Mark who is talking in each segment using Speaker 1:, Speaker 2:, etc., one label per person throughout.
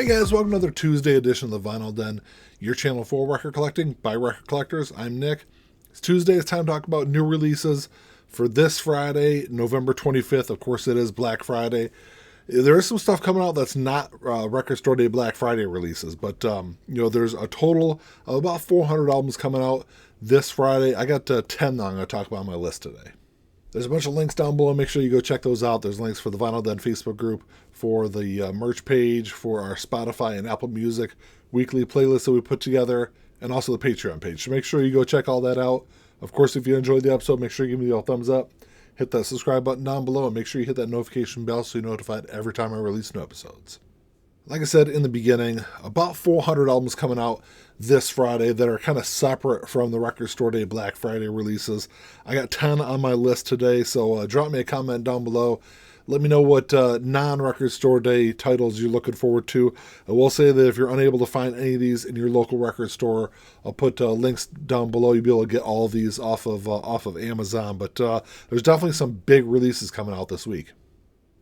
Speaker 1: Hey guys, welcome to another Tuesday edition of the Vinyl Den, your channel for record collecting by record collectors. I'm Nick. It's Tuesday. It's time to talk about new releases for this Friday, November 25th. Of course, it is Black Friday. There is some stuff coming out that's not Record Store Day Black Friday releases, but there's a total of about 400 albums coming out this Friday. I got 10 that I'm going to talk about on my list today. There's a bunch of links down below. Make sure you go check those out. There's links for the Vinyl Den Facebook group, for the merch page, for our Spotify and Apple Music weekly playlist that we put together, and also the Patreon page. So make sure you go check all that out. Of course, if you enjoyed the episode, make sure you give me a thumbs up. Hit that subscribe button down below, and make sure you hit that notification bell so you're notified every time I release new episodes. Like I said in the beginning, about 400 albums coming out this Friday that are kind of separate from the Record Store Day Black Friday releases. I got 10 on my list today, so drop me a comment down below. Let me know what non-Record Store Day titles you're looking forward to. I will say that if you're unable to find any of these in your local record store, I'll put links down below. You'll be able to get all of these off of Amazon. But there's definitely some big releases coming out this week.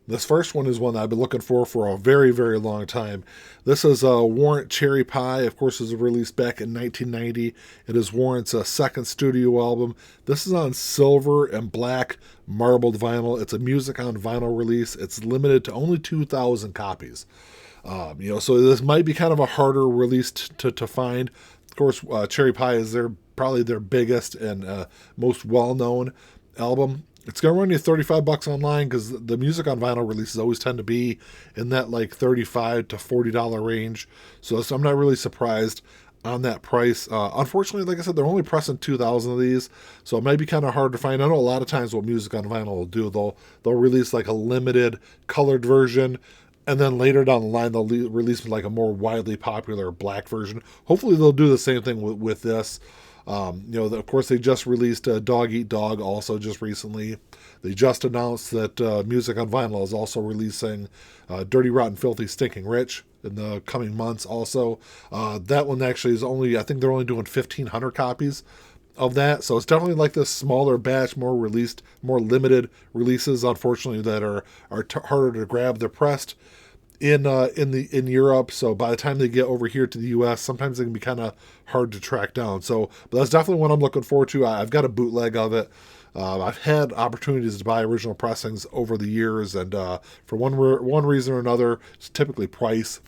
Speaker 1: This first one is one that I've been looking for a very, very long time. This is Warrant Cherry Pie. Of course, it was released back in 1990. It is Warrant's second studio album. This is on silver and black marbled vinyl. It's a music on vinyl release. It's limited to only 2,000 copies. So this might be kind of a harder release to find. Of course, Cherry Pie is probably their biggest and most well-known album. It's going to run you $35 online because the music on vinyl releases always tend to be in that like $35 to $40 range. So I'm not really surprised on that price. Unfortunately, like I said, they're only pressing 2,000 of these, so it might be kind of hard to find. I know a lot of times what music on vinyl will do, they'll release like a limited colored version, and then later down the line they'll release like a more widely popular black version. Hopefully they'll do the same thing with this. Of course, they just released Dog Eat Dog also just recently. They just announced that Music on Vinyl is also releasing Dirty Rotten Filthy Stinking Rich in the coming months also. That one actually is I think they're only doing 1,500 copies of that. So it's definitely like this smaller batch, more limited releases, unfortunately, that are harder to grab. They're pressed in Europe, so by the time they get over here to the U.S., sometimes they can be kind of hard to track down. But that's definitely one I'm looking forward to. I've got a bootleg of it. I've had opportunities to buy original pressings over the years, and for one reason or another, it's typically price,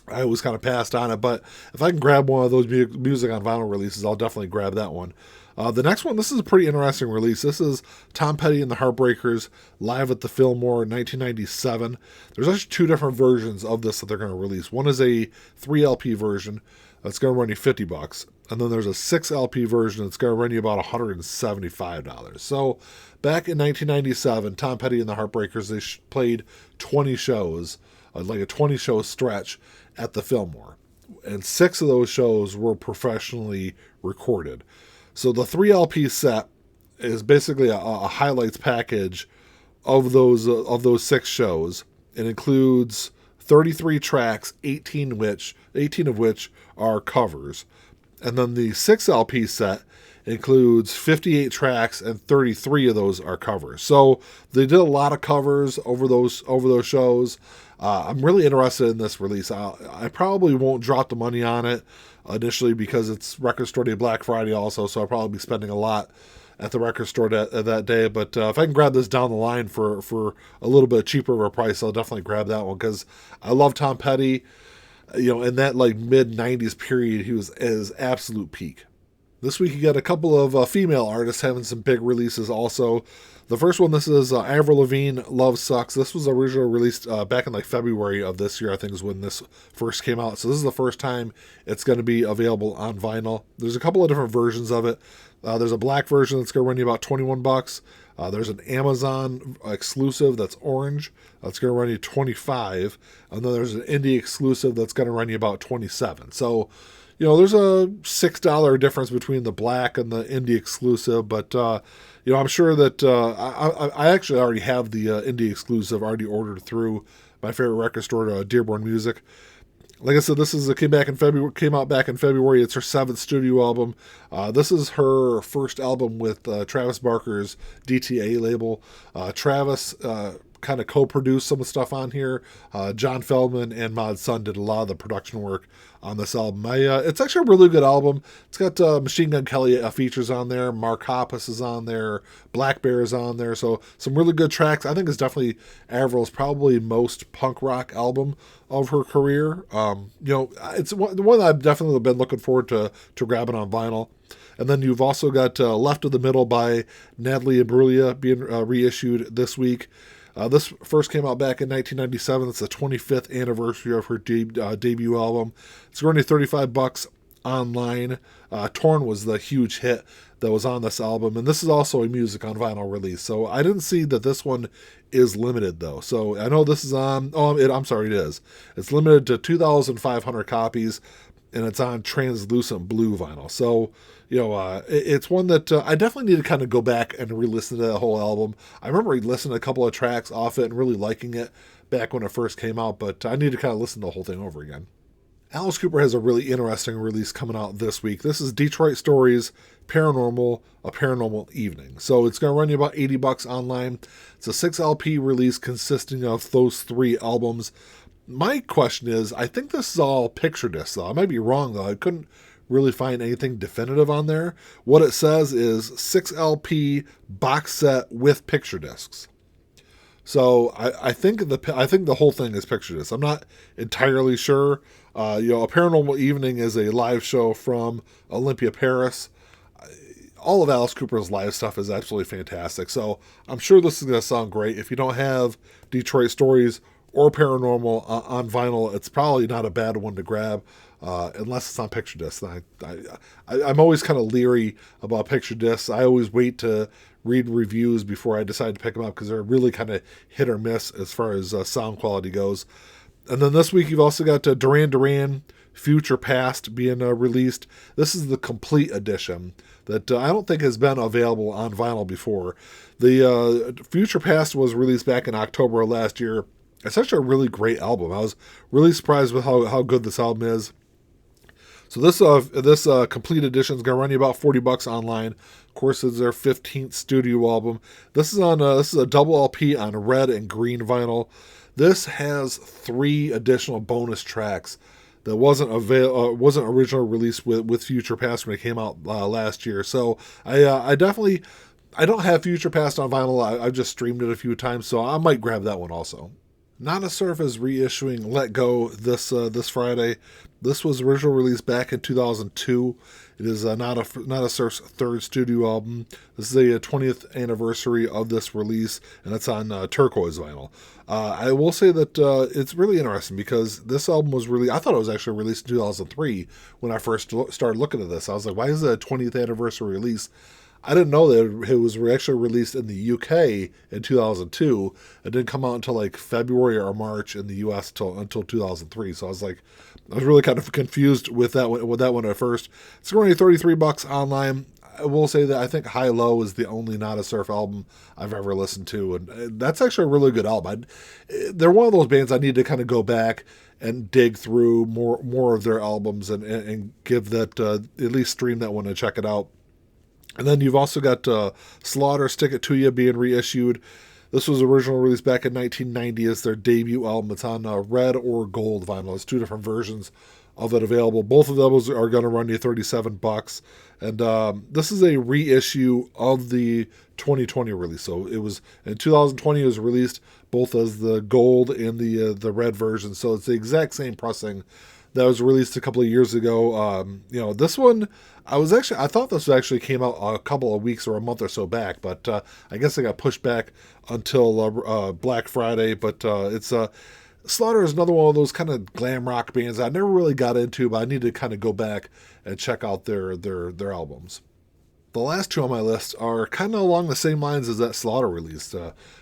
Speaker 1: I always kind of passed on it. But if I can grab one of those music on vinyl releases, I'll definitely grab that one. The next one, this is a pretty interesting release. This is Tom Petty and the Heartbreakers live at the Fillmore in 1997. There's actually two different versions of this that they're going to release. One is a 3 LP version that's going to run you $50, and then there's a 6 LP version that's going to run you about $175. So back in 1997, Tom Petty and the Heartbreakers, they played 20 shows, like a 20-show stretch at the Fillmore, and 6 of those shows were professionally recorded. So the 3 LP set is basically a highlights package of those 6 shows. It includes 33 tracks, 18 of which are covers. And then the 6 LP set includes 58 tracks, and 33 of those are covers. So they did a lot of covers over those shows. I'm really interested in this release. I probably won't drop the money on it initially because it's Record Store Day Black Friday also, so I'll probably be spending a lot at the record store that day. But if I can grab this down the line for a little bit cheaper of a price, I'll definitely grab that one because I love Tom Petty. In that like mid-90s period, he was at his absolute peak. This week you got a couple of female artists having some big releases also. The first one, this is Avril Lavigne, Love Sucks. This was originally released back in like February of this year, I think is when this first came out. So this is the first time it's going to be available on vinyl. There's a couple of different versions of it. There's a black version that's going to run you about $21. There's an Amazon exclusive that's orange. That's going to run you $25. And then there's an indie exclusive that's going to run you about $27. So, there's a $6 difference between the black and the indie exclusive, but, I'm sure that I actually already have the indie exclusive already ordered through my favorite record store, Dearborn Music. Like I said, this came out back in February. It's her 7th studio album. This is her first album with Travis Barker's DTA label. Travis kind of co-produced some of the stuff on here. John Feldman and Mod Sun did a lot of the production work on this album. It's actually a really good album. It's got Machine Gun Kelly features on there. Mark Hoppus is on there. Black Bear is on there. So some really good tracks. I think it's definitely Avril's probably most punk rock album of her career. It's the one that I've definitely been looking forward to grabbing on vinyl. And then you've also got Left of the Middle by Natalie Imbruglia being reissued this week. This first came out back in 1997. It's the 25th anniversary of her debut album. It's only $35 online. Torn was the huge hit that was on this album, and this is also a music on vinyl release. So I didn't see that this one is limited though. So I know this is on. I'm sorry, it is. It's limited to 2,500 copies, and it's on translucent blue vinyl. So it's one that I definitely need to kind of go back and re-listen to that whole album. I remember listening to a couple of tracks off it and really liking it back when it first came out, but I need to kind of listen to the whole thing over again. Alice Cooper has a really interesting release coming out this week. This is Detroit Stories Paranormal, A Paranormal Evening. So it's going to run you about $80 online. It's a 6 LP release consisting of those 3 albums. My question is, I think this is all picture discs, though. I might be wrong, though. I couldn't really find anything definitive on there. What it says is 6 LP box set with picture discs. So I think the whole thing is picture discs. I'm not entirely sure. A Paranormal Evening is a live show from Olympia, Paris. All of Alice Cooper's live stuff is absolutely fantastic. So I'm sure this is going to sound great. If you don't have Detroit Stories or Paranormal on vinyl, it's probably not a bad one to grab, unless it's on picture discs. I'm always kind of leery about picture discs. I always wait to read reviews before I decide to pick them up because they're really kind of hit or miss as far as sound quality goes. And then this week you've also got Duran Future Past being released. This is the complete edition that I don't think has been available on vinyl before. The Future Past was released back in October of last year. It's actually a really great album. I was really surprised with how good this album is. So this complete edition is going to run you about $40 online. Of course, it's their 15th studio album. This is a double LP on red and green vinyl. This has 3 additional bonus tracks that wasn't originally released with Future Past when it came out last year. So I don't have Future Past on vinyl. I've just streamed it a few times, so I might grab that one also. Nana Surf is reissuing Let Go this Friday. This was originally released back in 2002. It is Nana Surf's 3rd studio album. This is a 20th anniversary of this release, and it's on turquoise vinyl. I will say that it's really interesting because this album was I thought it was actually released in 2003 when I first started looking at this. I was like, why is it a 20th anniversary release? I didn't know that it was actually released in the UK in 2002. It didn't come out until like February or March in the US until 2003. So I was really kind of confused with that one at first. It's only $33 online. I will say that I think High Low is the only Nada Surf album I've ever listened to, and that's actually a really good album. They're one of those bands I need to kind of go back and dig through more of their albums and give that at least stream that one and check it out. And then you've also got Slaughter, Stick It To You being reissued. This was originally released back in 1990 as their debut album. It's on red or gold vinyl. There's 2 different versions of it available. Both of those are going to run you $37. And this is a reissue of the 2020 release. So it was in 2020 it was released both as the gold and the red version. So it's the exact same pressing that was released a couple of years ago. This one, I thought this actually came out a couple of weeks or a month or so back, but I guess it got pushed back until Black Friday. But it's Slaughter is another one of those kind of glam rock bands I never really got into, but I need to kind of go back and check out their albums. The last 2 on my list are kind of along the same lines as that Slaughter released.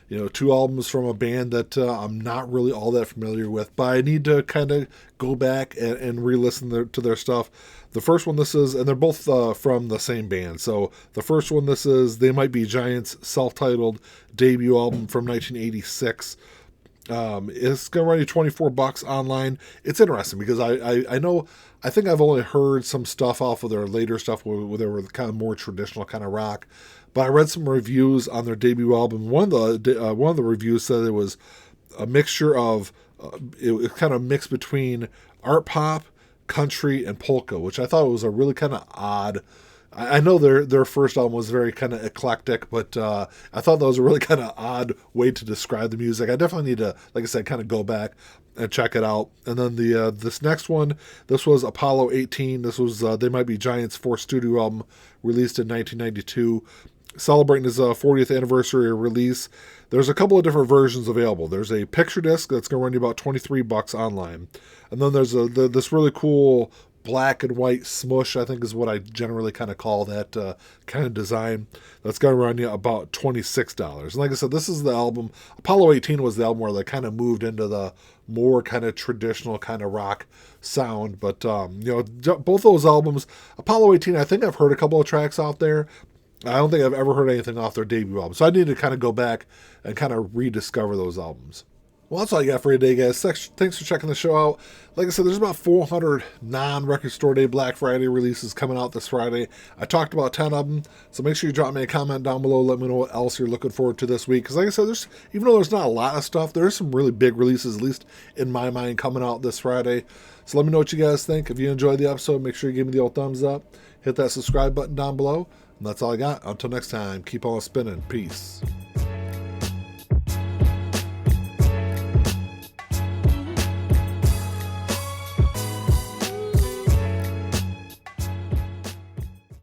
Speaker 1: 2 albums from a band that I'm not really all that familiar with, but I need to kind of go back and re-listen to their stuff. The first one and they're both from the same band. So the first one, They Might Be Giants' self-titled debut album from 1986. It's going to run you $24 online. It's interesting because I know, I think I've only heard some stuff off of their later stuff where they were kind of more traditional kind of rock, but I read some reviews on their debut album. One of the reviews said it was a mixture of it was kind of mixed between art pop, country, and polka, which I thought was a really kind of odd. I know their first album was very kind of eclectic, but I thought that was a really kind of odd way to describe the music. I definitely need to, like I said, kind of go back and check it out. And then the this next one, this was Apollo 18. This was They Might Be Giants' fourth studio album, released in 1992. Celebrating his 40th anniversary release. There's a couple of different versions available. There's a picture disc that's going to run you about $23 online. And then there's this really cool black and white smush, I think is what I generally kind of call that kind of design. That's going to run you about $26. And like I said, this is the album. Apollo 18 was the album where they kind of moved into the more kind of traditional kind of rock sound. But, both those albums, Apollo 18, I think I've heard a couple of tracks out there. I don't think I've ever heard anything off their debut album. So I need to kind of go back and kind of rediscover those albums. Well, that's all I got for you today, guys. Thanks for checking the show out. Like I said, there's about 400 non-Record Store Day Black Friday releases coming out this Friday. I talked about 10 of them, so make sure you drop me a comment down below. Let me know what else you're looking forward to this week. Because like I said, even though there's not a lot of stuff, there's some really big releases, at least in my mind, coming out this Friday. So let me know what you guys think. If you enjoyed the episode, make sure you give me the old thumbs up. Hit that subscribe button down below. And that's all I got. Until next time, keep on spinning. Peace.